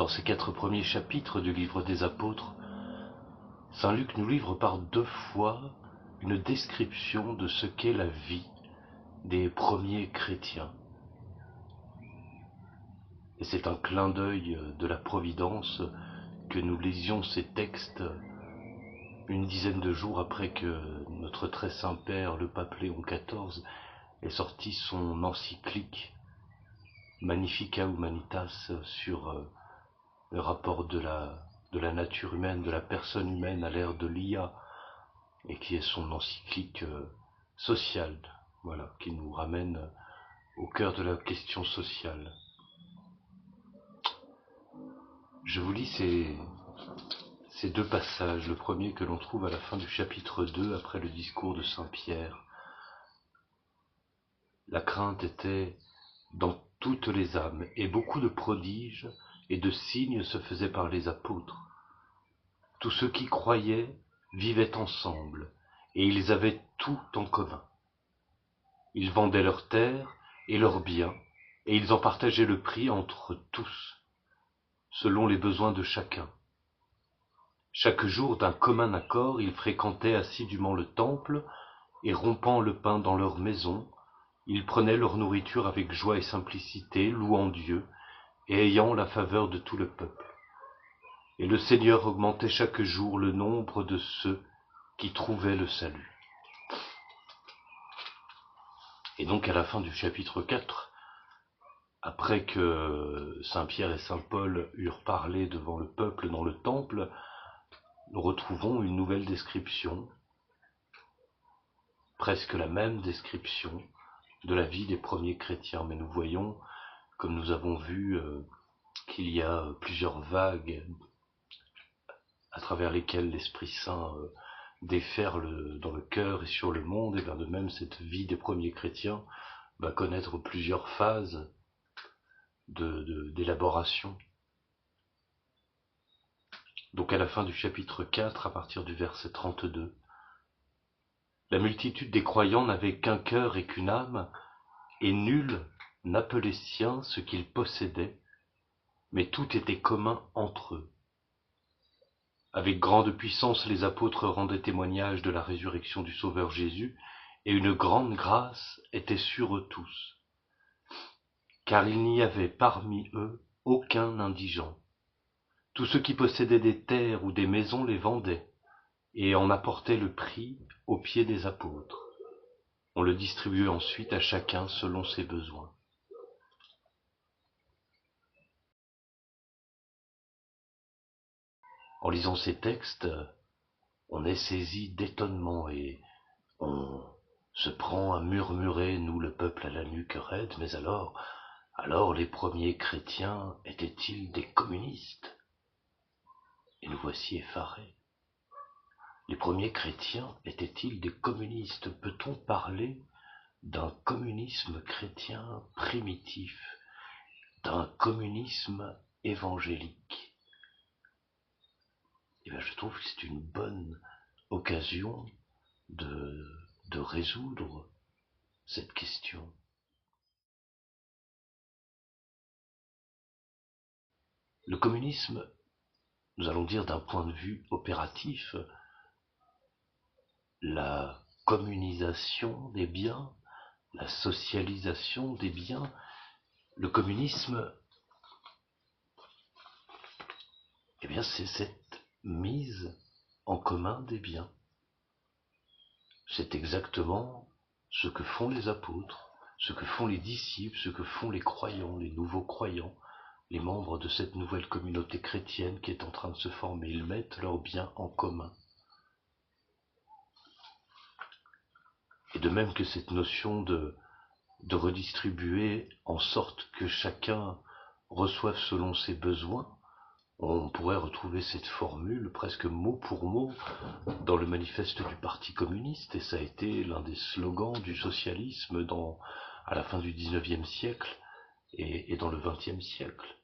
Dans ces 4 premiers chapitres du livre des Apôtres, saint Luc nous livre par 2 fois une description de ce qu'est la vie des premiers chrétiens. Et c'est un clin d'œil de la Providence que nous lisions ces textes une dizaine de jours après que notre très saint Père, le pape Léon XIV, ait sorti son encyclique Magnificat Humanitas sur le rapport de la nature humaine, de la personne humaine à l'ère de l'IA, et qui est son encyclique sociale, voilà, qui nous ramène au cœur de la question sociale. Je vous lis ces 2 passages. Le premier que l'on trouve à la fin du chapitre 2, après le discours de saint Pierre. La crainte était dans toutes les âmes, et beaucoup de prodiges et de signes se faisaient par les apôtres. Tous ceux qui croyaient vivaient ensemble, et ils avaient tout en commun. Ils vendaient leurs terres et leurs biens, et ils en partageaient le prix entre tous, selon les besoins de chacun. Chaque jour, d'un commun accord, ils fréquentaient assidûment le temple, et rompant le pain dans leur maison, ils prenaient leur nourriture avec joie et simplicité, louant Dieu, et ayant la faveur de tout le peuple. Et le Seigneur augmentait chaque jour le nombre de ceux qui trouvaient le salut. Et donc à la fin du chapitre 4, après que saint Pierre et saint Paul eurent parlé devant le peuple dans le temple, nous retrouvons une nouvelle description, presque la même description de la vie des premiers chrétiens. Mais nous voyons, comme nous avons vu, qu'il y a plusieurs vagues à travers lesquelles l'Esprit Saint déferle dans le cœur et sur le monde, et bien de même cette vie des premiers chrétiens va connaître plusieurs phases d'élaboration. Donc à la fin du chapitre 4, à partir du verset 32, la multitude des croyants n'avait qu'un cœur et qu'une âme, et nul n'appelait sien ce qu'ils possédaient, mais tout était commun entre eux. Avec grande puissance, les apôtres rendaient témoignage de la résurrection du Sauveur Jésus, et une grande grâce était sur eux tous. Car il n'y avait parmi eux aucun indigent. Tous ceux qui possédaient des terres ou des maisons les vendaient, et en apportaient le prix aux pieds des apôtres. On le distribuait ensuite à chacun selon ses besoins. En lisant ces textes, on est saisi d'étonnement et on se prend à murmurer, nous le peuple à la nuque raide, mais alors les premiers chrétiens étaient-ils des communistes? Et nous voici effarés. Les premiers chrétiens étaient-ils des communistes? Peut-on parler d'un communisme chrétien primitif, d'un communisme évangélique? Eh bien, je trouve que c'est une bonne occasion de résoudre cette question. Le communisme, nous allons dire d'un point de vue opératif, la communisation des biens, la socialisation des biens, le communisme, eh bien, c'est cette mise en commun des biens. C'est exactement ce que font les apôtres, ce que font les disciples, ce que font les croyants, les nouveaux croyants, les membres de cette nouvelle communauté chrétienne qui est en train de se former. Ils mettent leurs biens en commun. Et de même que cette notion de redistribuer en sorte que chacun reçoive selon ses besoins, on pourrait retrouver cette formule presque mot pour mot dans le manifeste du Parti communiste, et ça a été l'un des slogans du socialisme à la fin du XIXe siècle et dans le XXe siècle.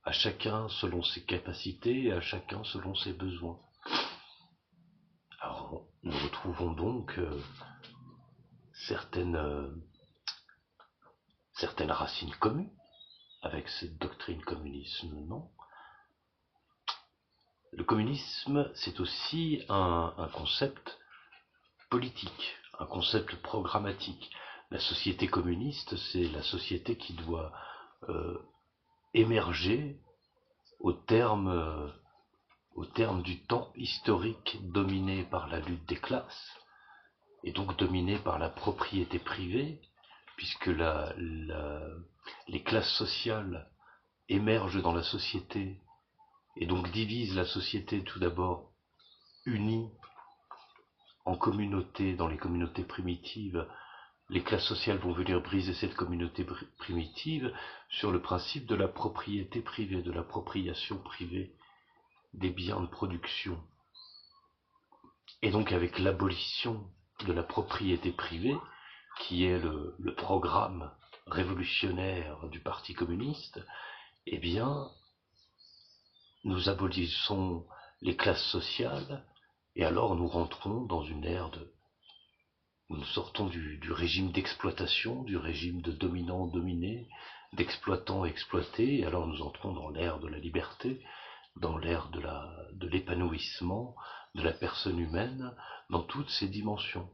À chacun selon ses capacités et à chacun selon ses besoins. Alors nous retrouvons donc certaines racines communes avec cette doctrine communiste, non? Le communisme, c'est aussi un concept politique, un concept programmatique. La société communiste, c'est la société qui doit émerger au terme du temps historique dominé par la lutte des classes, et donc dominé par la propriété privée, puisque les classes sociales émergent dans la société, et donc divisent la société tout d'abord unie en communautés, dans les communautés primitives. Les classes sociales vont venir briser cette communauté primitive sur le principe de la propriété privée, de l'appropriation privée des biens de production. Et donc avec l'abolition de la propriété privée, qui est le programme révolutionnaire du Parti communiste, eh bien, nous abolissons les classes sociales, et alors nous rentrons dans une ère nous sortons du régime d'exploitation, du régime de dominant-dominé, d'exploitant-exploité, et alors nous entrons dans l'ère de la liberté, dans l'ère de l'épanouissement de la personne humaine, dans toutes ses dimensions.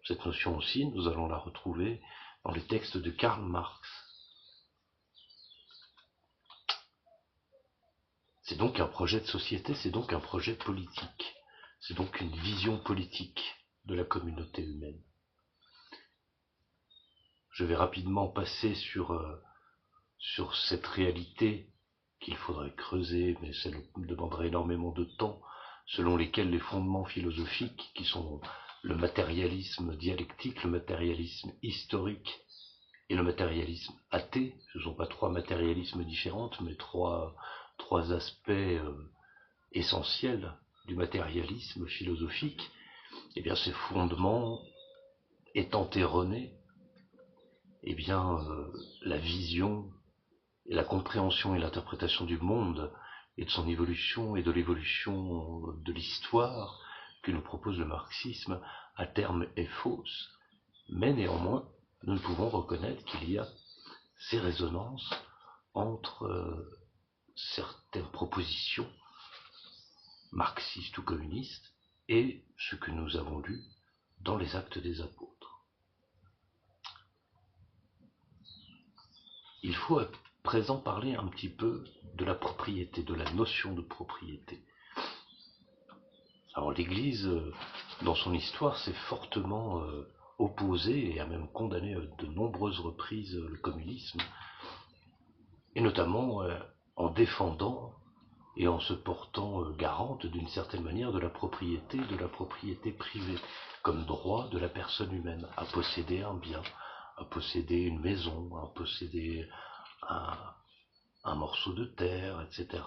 Cette notion aussi, nous allons la retrouver dans les textes de Karl Marx. C'est donc un projet de société, c'est donc un projet politique, c'est donc une vision politique de la communauté humaine. Je vais rapidement passer sur cette réalité qu'il faudrait creuser, mais ça nous demanderait énormément de temps, selon lesquels les fondements philosophiques, qui sont le matérialisme dialectique, le matérialisme historique et le matérialisme athée, ce ne sont pas trois matérialismes différents, mais trois aspects essentiels du matérialisme philosophique, et bien ces fondements étant erronés, et bien la vision et la compréhension et l'interprétation du monde et de son évolution et de l'évolution de l'histoire que nous propose le marxisme à terme est fausse, mais néanmoins nous ne pouvons reconnaître qu'il y a ces résonances entre certaines propositions marxistes ou communistes et ce que nous avons lu dans les Actes des Apôtres. Il faut à présent parler un petit peu de la propriété, de la notion de propriété. Alors l'Église, dans son histoire, s'est fortement opposée et a même condamné de nombreuses reprises le communisme, et notamment en défendant et en se portant garante d'une certaine manière de la propriété privée, comme droit de la personne humaine à posséder un bien, à posséder une maison, à posséder un morceau de terre, etc.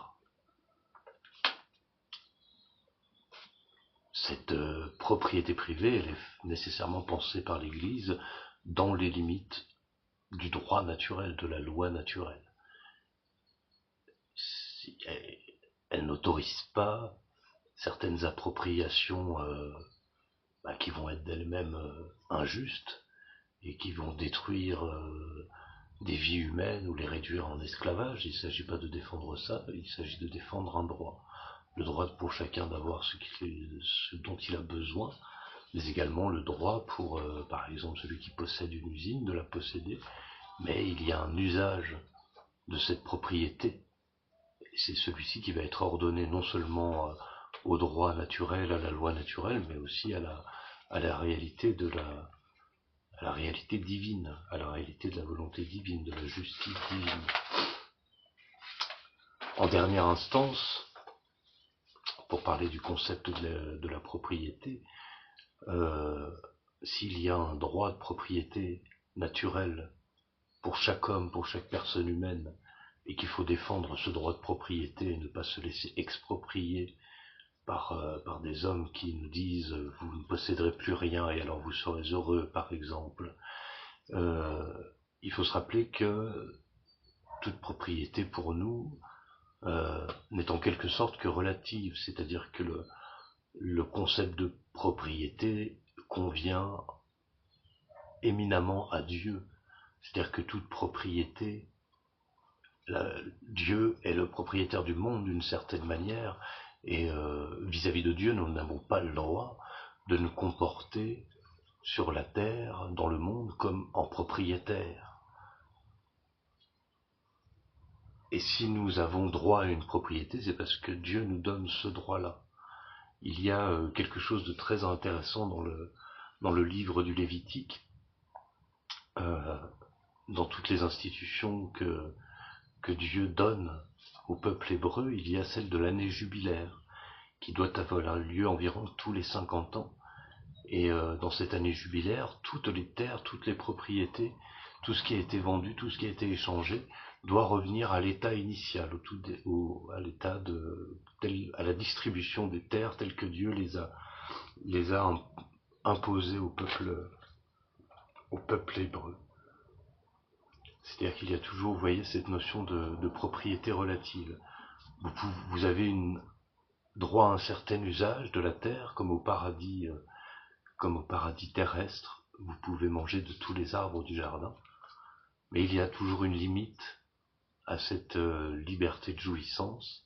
Cette propriété privée, elle est nécessairement pensée par l'Église dans les limites du droit naturel, de la loi naturelle. Elle n'autorise pas certaines appropriations qui vont être d'elles-mêmes injustes et qui vont détruire des vies humaines ou les réduire en esclavage. Il ne s'agit pas de défendre ça, il s'agit de défendre un droit. Le droit pour chacun d'avoir ce dont il a besoin, mais également le droit pour, par exemple, celui qui possède une usine, de la posséder, mais il y a un usage de cette propriété, et c'est celui-ci qui va être ordonné non seulement au droit naturel, à la loi naturelle, mais aussi à la réalité à la réalité divine, à la réalité de la volonté divine, de la justice divine. En dernière instance, pour parler du concept de la propriété, s'il y a un droit de propriété naturel pour chaque homme, pour chaque personne humaine, et qu'il faut défendre ce droit de propriété et ne pas se laisser exproprier par des hommes qui nous disent vous ne posséderez plus rien et alors vous serez heureux, par exemple, il faut se rappeler que toute propriété pour nous n'est en quelque sorte que relative, c'est-à-dire que le concept de propriété convient éminemment à Dieu. C'est-à-dire que toute propriété, Dieu est le propriétaire du monde d'une certaine manière, Et vis-à-vis de Dieu, nous n'avons pas le droit de nous comporter sur la terre, dans le monde, comme en propriétaires. Et si nous avons droit à une propriété, c'est parce que Dieu nous donne ce droit-là. Il y a quelque chose de très intéressant dans le livre du Lévitique, dans toutes les institutions que Dieu donne au peuple hébreu, il y a celle de l'année jubilaire, qui doit avoir lieu environ tous les 50 ans. Et dans cette année jubilaire, toutes les terres, toutes les propriétés, tout ce qui a été vendu, tout ce qui a été échangé, doit revenir à l'état initial, à la distribution des terres telles que Dieu les a imposées au peuple hébreu. C'est-à-dire qu'il y a toujours, vous voyez, cette notion de propriété relative. Vous avez droit à un certain usage de la terre, comme au paradis terrestre. Vous pouvez manger de tous les arbres du jardin. Mais il y a toujours une limite à cette liberté de jouissance.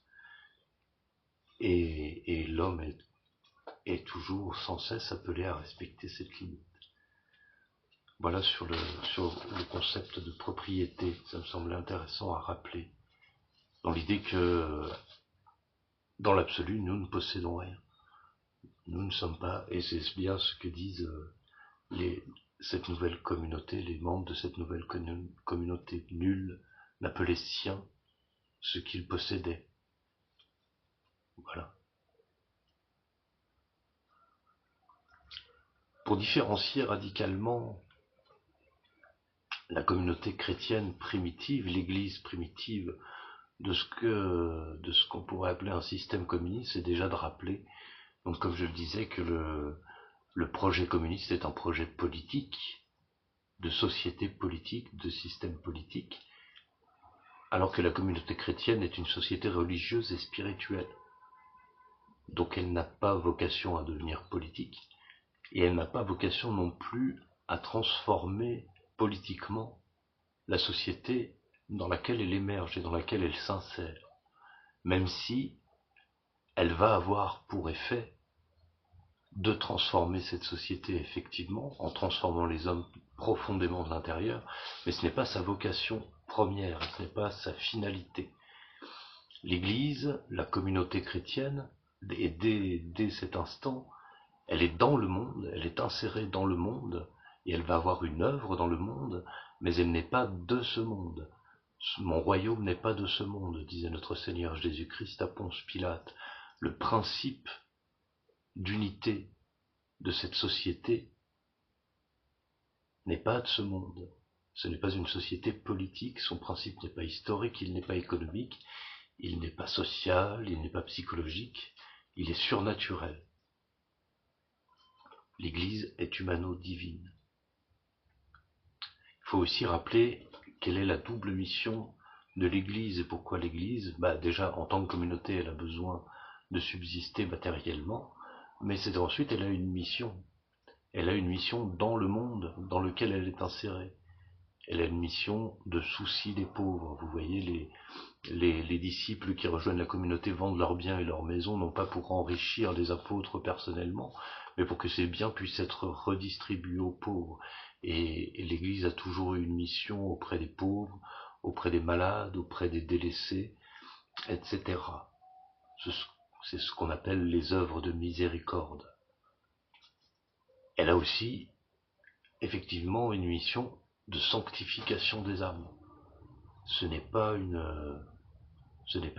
Et l'homme est toujours sans cesse appelé à respecter cette limite. Voilà sur le concept de propriété, ça me semblait intéressant à rappeler, dans l'idée que dans l'absolu, nous ne possédons rien. Nous ne sommes pas, et c'est bien ce que disent cette nouvelle communauté, les membres de cette nouvelle communauté. Nul n'appelait sien ce qu'il possédait. Voilà. Pour différencier radicalement la communauté chrétienne primitive, l'Église primitive, de ce qu'on pourrait appeler un système communiste, c'est déjà de rappeler, donc comme je le disais, que le projet communiste est un projet politique, de société politique, de système politique, alors que la communauté chrétienne est une société religieuse et spirituelle. Donc elle n'a pas vocation à devenir politique, et elle n'a pas vocation non plus à transformer politiquement la société dans laquelle elle émerge et dans laquelle elle s'insère, même si elle va avoir pour effet de transformer cette société effectivement, en transformant les hommes profondément de l'intérieur, mais ce n'est pas sa vocation première, ce n'est pas sa finalité. L'Église, la communauté chrétienne, et dès cet instant, elle est dans le monde, elle est insérée dans le monde, et elle va avoir une œuvre dans le monde, mais elle n'est pas de ce monde. Mon royaume n'est pas de ce monde, disait notre Seigneur Jésus-Christ à Ponce Pilate. Le principe d'unité de cette société n'est pas de ce monde. Ce n'est pas une société politique, son principe n'est pas historique, il n'est pas économique, il n'est pas social, il n'est pas psychologique, il est surnaturel. L'Église est humano-divine. Il faut aussi rappeler quelle est la double mission de l'Église et pourquoi l'Église, déjà en tant que communauté, elle a besoin de subsister matériellement, mais c'est ensuite elle a une mission. Elle a une mission dans le monde dans lequel elle est insérée. Elle a une mission de souci des pauvres. Vous voyez, les disciples qui rejoignent la communauté vendent leurs biens et leurs maisons, non pas pour enrichir les apôtres personnellement, mais pour que ces biens puissent être redistribués aux pauvres. Et l'Église a toujours eu une mission auprès des pauvres, auprès des malades, auprès des délaissés, etc. C'est ce qu'on appelle les œuvres de miséricorde. Elle a aussi, effectivement, une mission de sanctification des âmes. Ce n'est pas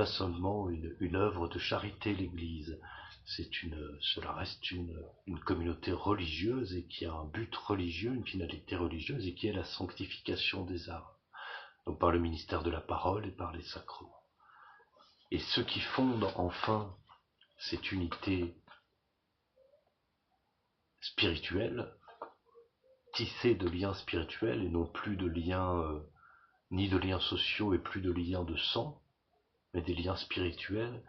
seulement une œuvre de charité, l'Église. Cela reste une communauté religieuse et qui a un but religieux, une finalité religieuse et qui est la sanctification des âmes. Donc par le ministère de la parole et par les sacrements. Et ce qui fonde enfin cette unité spirituelle, tissée de liens spirituels et non plus de liens, ni de liens sociaux et plus de liens de sang, mais des liens spirituels.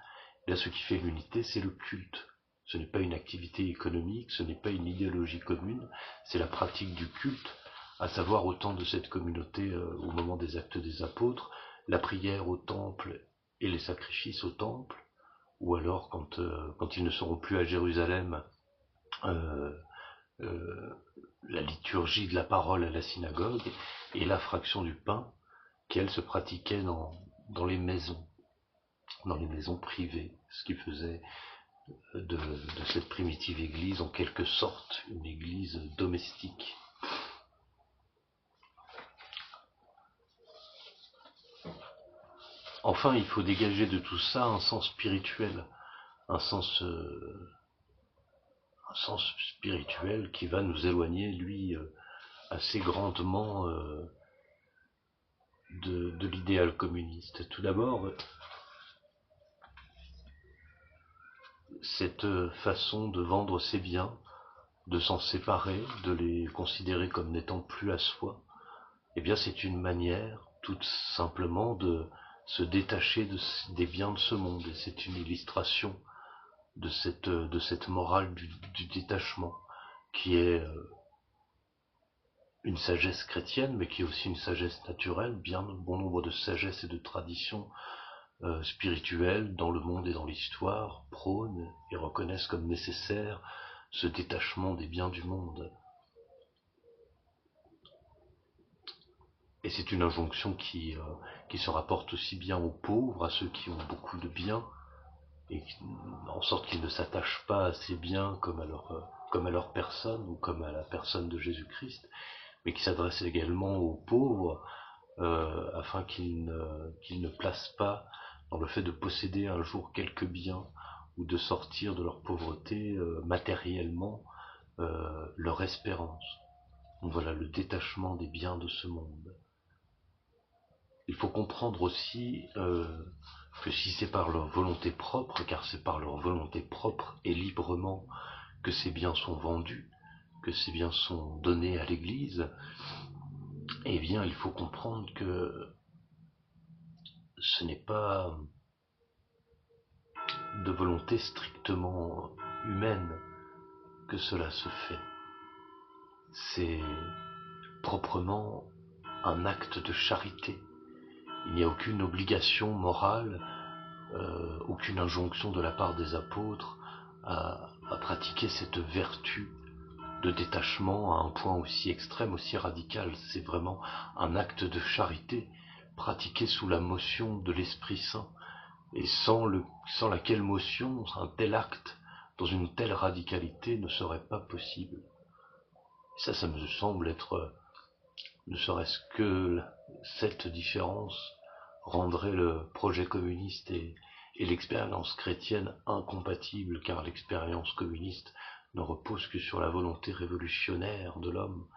Et là, ce qui fait l'unité, c'est le culte. Ce n'est pas une activité économique, ce n'est pas une idéologie commune, c'est la pratique du culte, à savoir au temps de cette communauté, au moment des actes des apôtres, la prière au temple et les sacrifices au temple, ou alors quand ils ne seront plus à Jérusalem, euh, la liturgie de la parole à la synagogue, et la fraction du pain, qui elle se pratiquait dans les maisons privées, ce qui faisait de cette primitive église en quelque sorte une église domestique. Enfin, il faut dégager de tout ça un sens spirituel, un sens spirituel qui va nous éloigner, lui, assez grandement de l'idéal communiste. Tout d'abord, cette façon de vendre ses biens, de s'en séparer, de les considérer comme n'étant plus à soi, eh bien c'est une manière tout simplement de se détacher des biens de ce monde. Et c'est une illustration de cette morale du détachement, qui est une sagesse chrétienne, mais qui est aussi une sagesse naturelle. Bien bon nombre de sagesses et de traditions spirituelles dans le monde et dans l'histoire prônent et reconnaissent comme nécessaire ce détachement des biens du monde. Et c'est une injonction qui se rapporte aussi bien aux pauvres, à ceux qui ont beaucoup de biens, et en sorte qu'ils ne s'attachent pas à ces biens comme à leur personne ou comme à la personne de Jésus-Christ, mais qui s'adresse également aux pauvres, afin qu'ils ne placent pas dans le fait de posséder un jour quelques biens ou de sortir de leur pauvreté matériellement leur espérance. Donc voilà le détachement des biens de ce monde. Il faut comprendre aussi que si c'est par leur volonté propre, car c'est par leur volonté propre et librement que ces biens sont vendus, que ces biens sont donnés à l'Église, eh bien il faut comprendre que ce n'est pas de volonté strictement humaine que cela se fait. C'est proprement un acte de charité. Il n'y a aucune obligation morale, aucune injonction de la part des apôtres à pratiquer cette vertu de détachement à un point aussi extrême, aussi radical. C'est vraiment un acte de charité pratiqué sous la motion de l'Esprit Saint, et sans laquelle motion un tel acte dans une telle radicalité ne serait pas possible. Ça me semble être, ne serait-ce que cette différence rendrait le projet communiste et l'expérience chrétienne incompatibles, car l'expérience communiste ne repose que sur la volonté révolutionnaire de l'homme,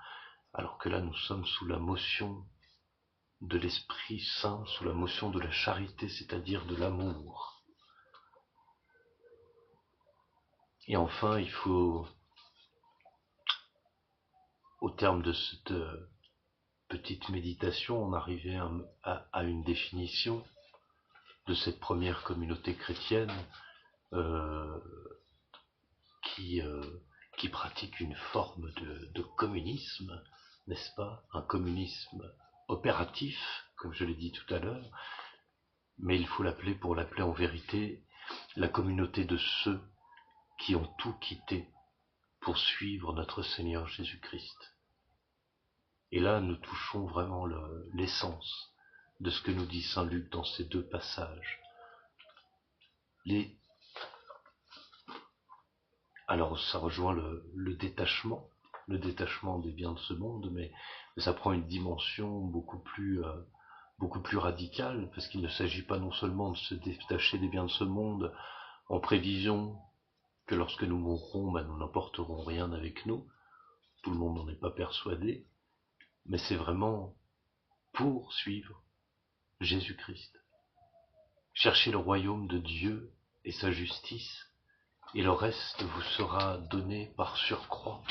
alors que là nous sommes sous la motion de l'Esprit Saint, sous la motion de la charité, c'est-à-dire de l'amour. Et enfin, il faut, au terme de cette petite méditation, en arriver à une définition de cette première communauté chrétienne qui pratique une forme de communisme, n'est-ce pas? Un communisme opératif, comme je l'ai dit tout à l'heure, mais il faut l'appeler, pour l'appeler en vérité, la communauté de ceux qui ont tout quitté pour suivre notre Seigneur Jésus-Christ. Et là, nous touchons vraiment l'essence de ce que nous dit saint Luc dans ces deux passages. Alors, ça rejoint le détachement des biens de ce monde, mais ça prend une dimension beaucoup plus radicale, parce qu'il ne s'agit pas non seulement de se détacher des biens de ce monde en prévision que lorsque nous mourrons, nous n'emporterons rien avec nous. Tout le monde n'en est pas persuadé, mais c'est vraiment pour suivre Jésus-Christ. Cherchez le royaume de Dieu et sa justice, et le reste vous sera donné par surcroît.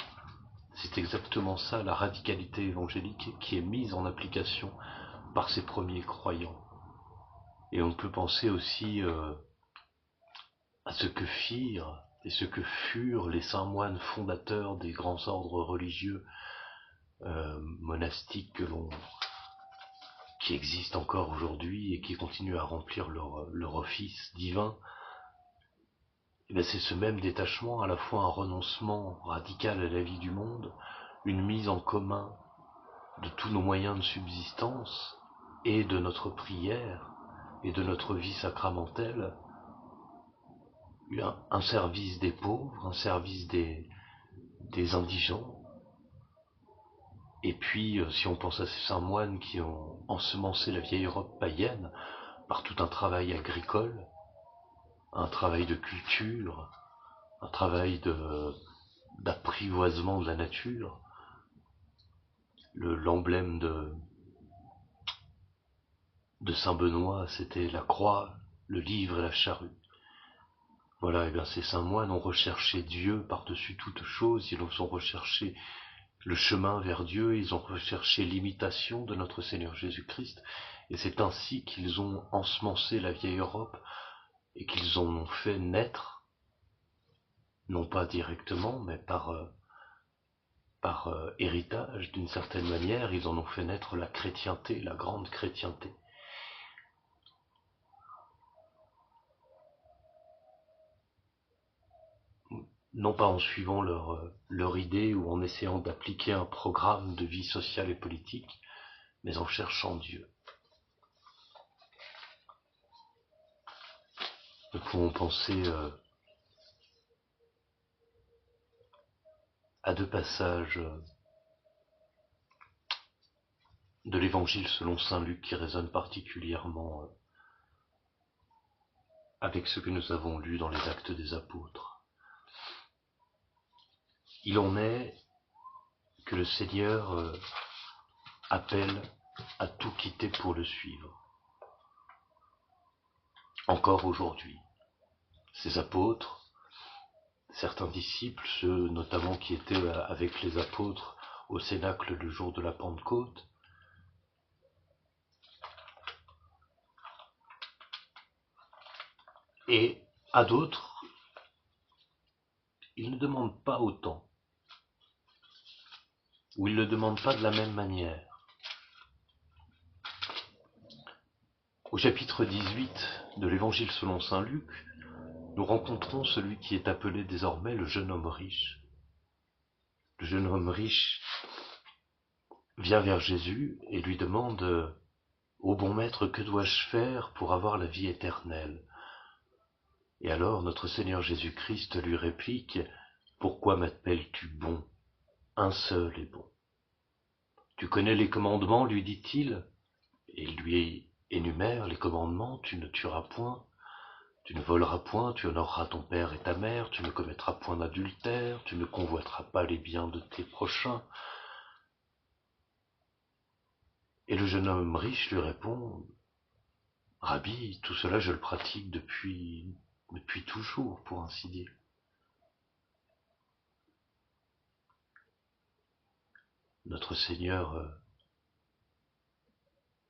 C'est exactement ça, la radicalité évangélique qui est mise en application par ces premiers croyants. Et on peut penser aussi à ce que firent et ce que furent les saints moines fondateurs des grands ordres religieux monastiques qui existent encore aujourd'hui et qui continuent à remplir leur office divin. eh bien, c'est ce même détachement, à la fois un renoncement radical à la vie du monde, une mise en commun de tous nos moyens de subsistance et de notre prière et de notre vie sacramentelle, un service des pauvres, un service des indigents. Et puis, si on pense à ces saints moines qui ont ensemencé la vieille Europe païenne par tout un travail agricole, un travail de culture, un travail d'apprivoisement de la nature, l'emblème de Saint Benoît, c'était la croix, le livre et la charrue. Voilà, et bien ces saints moines ont recherché Dieu par-dessus toute chose, ils ont recherché le chemin vers Dieu, ils ont recherché l'imitation de notre Seigneur Jésus-Christ, et c'est ainsi qu'ils ont ensemencé la vieille Europe, et qu'ils en ont fait naître, non pas directement, mais par héritage d'une certaine manière, ils en ont fait naître la chrétienté, la grande chrétienté. Non pas en suivant leur idée ou en essayant d'appliquer un programme de vie sociale et politique, mais en cherchant Dieu. Nous pouvons penser à deux passages de l'Évangile selon saint Luc qui résonnent particulièrement avec ce que nous avons lu dans les Actes des Apôtres. Il en est que le Seigneur appelle à tout quitter pour le suivre. Encore aujourd'hui, ces apôtres, certains disciples, ceux notamment qui étaient avec les apôtres au Cénacle le jour de la Pentecôte, et à d'autres, ils ne demandent pas autant, ou ils ne le demandent pas de la même manière. Au chapitre 18 de l'Évangile selon saint Luc, nous rencontrons celui qui est appelé désormais le jeune homme riche. Le jeune homme riche vient vers Jésus et lui demande « Ô bon maître, que dois-je faire pour avoir la vie éternelle ?» Et alors notre Seigneur Jésus-Christ lui réplique « Pourquoi m'appelles-tu bon? Un seul est bon. Tu connais les commandements, lui dit-il, et il lui énumère les commandements, tu ne tueras point, tu ne voleras point, tu honoreras ton père et ta mère, tu ne commettras point d'adultère, tu ne convoiteras pas les biens de tes prochains. » Et le jeune homme riche lui répond « Rabbi, tout cela je le pratique depuis toujours, pour ainsi dire. » Notre Seigneur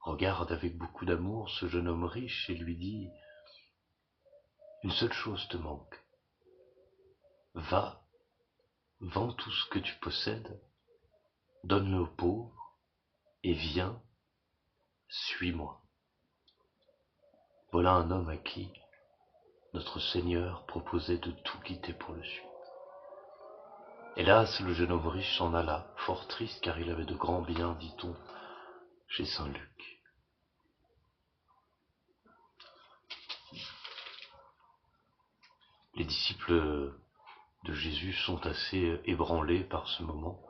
regarde avec beaucoup d'amour ce jeune homme riche et lui dit « Une seule chose te manque. Va, vends tout ce que tu possèdes, donne-le aux pauvres, et viens, suis-moi. » Voilà un homme à qui notre Seigneur proposait de tout quitter pour le suivre. Hélas, le jeune homme riche s'en alla, fort triste car il avait de grands biens, dit-on, chez saint Luc. Les disciples de Jésus sont assez ébranlés par ce moment,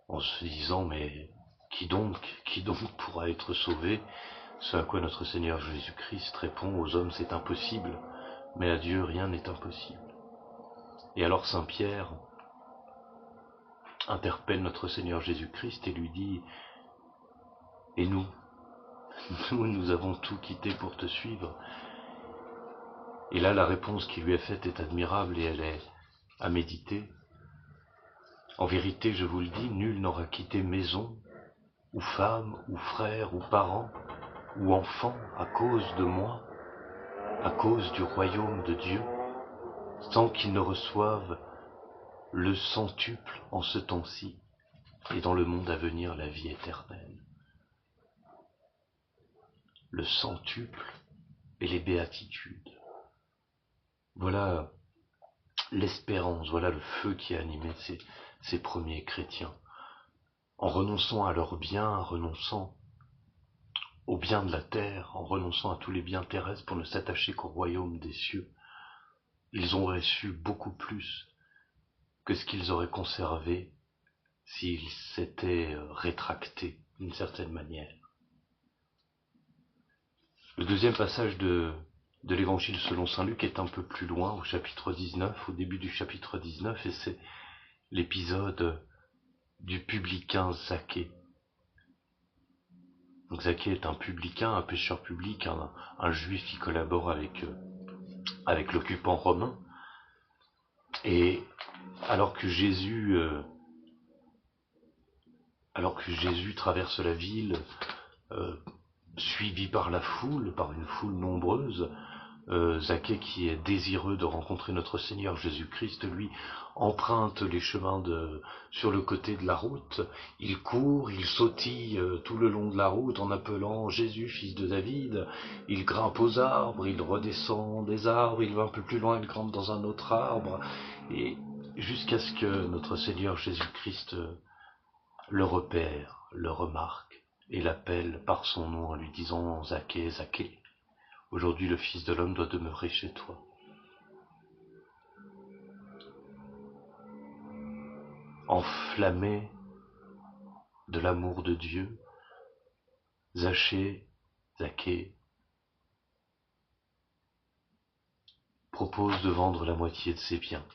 en se disant, mais qui donc pourra être sauvé? Ce à quoi notre Seigneur Jésus-Christ répond, aux hommes c'est impossible, mais à Dieu rien n'est impossible. Et alors Saint Pierre interpelle notre Seigneur Jésus-Christ et lui dit, et nous, nous avons tout quitté pour te suivre. Et là, la réponse qui lui est faite est admirable et elle est à méditer. En vérité, je vous le dis, nul n'aura quitté maison, ou femme, ou frère, ou parents, ou enfants, à cause de moi, à cause du royaume de Dieu, sans qu'il ne reçoive le centuple en ce temps-ci, et dans le monde à venir la vie éternelle. Le centuple et les béatitudes. Voilà l'espérance, voilà le feu qui a animé ces premiers chrétiens. En renonçant à leurs biens, en renonçant aux biens de la terre, en renonçant à tous les biens terrestres pour ne s'attacher qu'au royaume des cieux, ils ont reçu beaucoup plus que ce qu'ils auraient conservé s'ils s'étaient rétractés d'une certaine manière. Le deuxième passage de l'évangile selon saint Luc est un peu plus loin, au chapitre 19, au début du chapitre 19, et c'est l'épisode du publicain Zaché. Donc Zaché est un publicain, un pécheur public, un juif qui collabore avec l'occupant romain. Et alors que Jésus traverse la ville, suivi par une foule nombreuse, Zaché, qui est désireux de rencontrer notre Seigneur Jésus-Christ, lui, emprunte les chemins sur le côté de la route. Il court, il sautille tout le long de la route en appelant Jésus, fils de David. Il grimpe aux arbres, il redescend des arbres, il va un peu plus loin, il grimpe dans un autre arbre, et jusqu'à ce que notre Seigneur Jésus-Christ le repère, le remarque, et l'appelle par son nom en lui disant « Zaché, Zaché, aujourd'hui le Fils de l'homme doit demeurer chez toi. » Enflammé de l'amour de Dieu, Zaché propose de vendre la moitié de ses biens,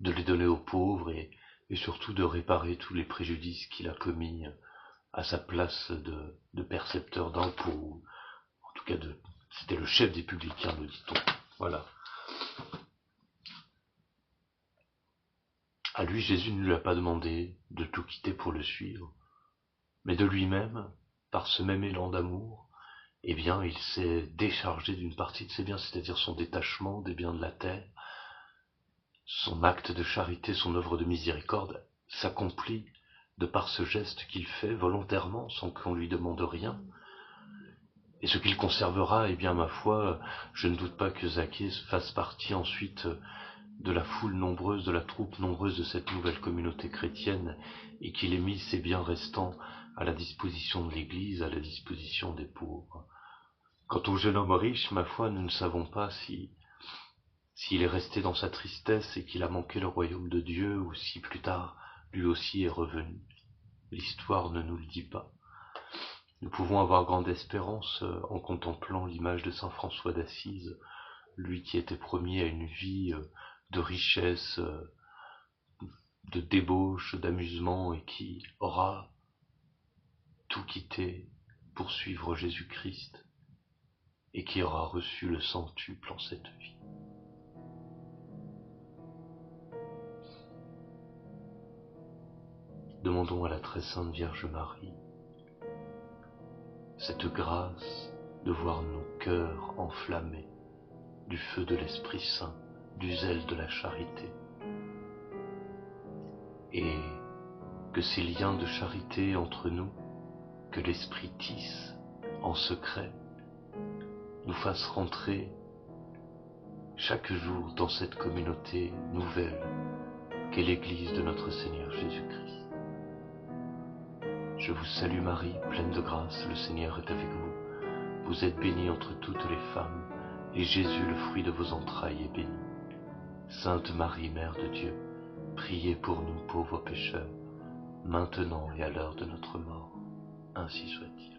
de les donner aux pauvres et surtout de réparer tous les préjudices qu'il a commis à sa place de percepteur d'impôts. En tout cas, c'était le chef des publicains, nous dit-on. Voilà. À lui, Jésus ne lui a pas demandé de tout quitter pour le suivre, mais de lui-même, par ce même élan d'amour, eh bien, il s'est déchargé d'une partie de ses biens, c'est-à-dire son détachement des biens de la terre. Son acte de charité, son œuvre de miséricorde s'accomplit de par ce geste qu'il fait volontairement, sans qu'on lui demande rien. Et ce qu'il conservera, eh bien, ma foi, je ne doute pas que Zaché fasse partie ensuite de la foule nombreuse, de la troupe nombreuse de cette nouvelle communauté chrétienne, et qu'il ait mis ses biens restants à la disposition de l'Église, à la disposition des pauvres. Quant au jeune homme riche, ma foi, nous ne savons pas s'il est resté dans sa tristesse et qu'il a manqué le royaume de Dieu, ou si plus tard, lui aussi est revenu. L'histoire ne nous le dit pas. Nous pouvons avoir grande espérance en contemplant l'image de saint François d'Assise, lui qui était promis à une vie de richesse, de débauche, d'amusement, et qui aura tout quitté pour suivre Jésus-Christ, et qui aura reçu le centuple en cette vie. Demandons à la très sainte Vierge Marie cette grâce de voir nos cœurs enflammés du feu de l'Esprit Saint, du zèle de la charité, et que ces liens de charité entre nous, que l'Esprit tisse en secret, nous fassent rentrer chaque jour dans cette communauté nouvelle qu'est l'Église de notre Seigneur Jésus-Christ. Je vous salue Marie, pleine de grâce, le Seigneur est avec vous. Vous êtes bénie entre toutes les femmes, et Jésus, le fruit de vos entrailles, est béni. Sainte Marie, Mère de Dieu, priez pour nous pauvres pécheurs, maintenant et à l'heure de notre mort. Ainsi soit-il.